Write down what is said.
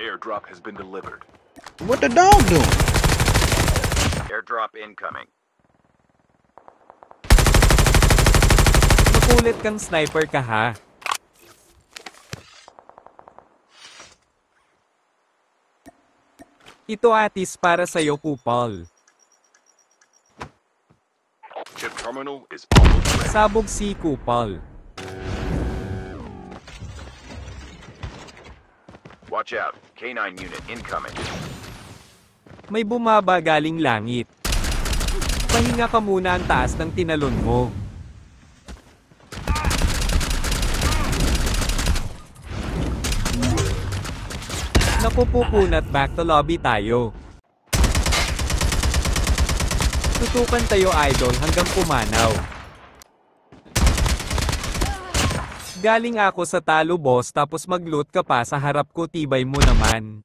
Airdrop has been delivered. What the dog doing? Airdrop incoming. Makulit kang sniper ka ha. Ito atis para sa'yo, Kupal. Chip terminal is almost ready. Sabog si Kupal. Watch out. K9 unit incoming. May bumaba galing langit. Pahinga ka muna ang taas ng tinalon mo. Napupupunat, back to lobby tayo. Tutukan tayo idol hanggang pumanaw. Galing ako sa talo boss tapos mag-loot ka pa sa harap ko, tibay mo naman.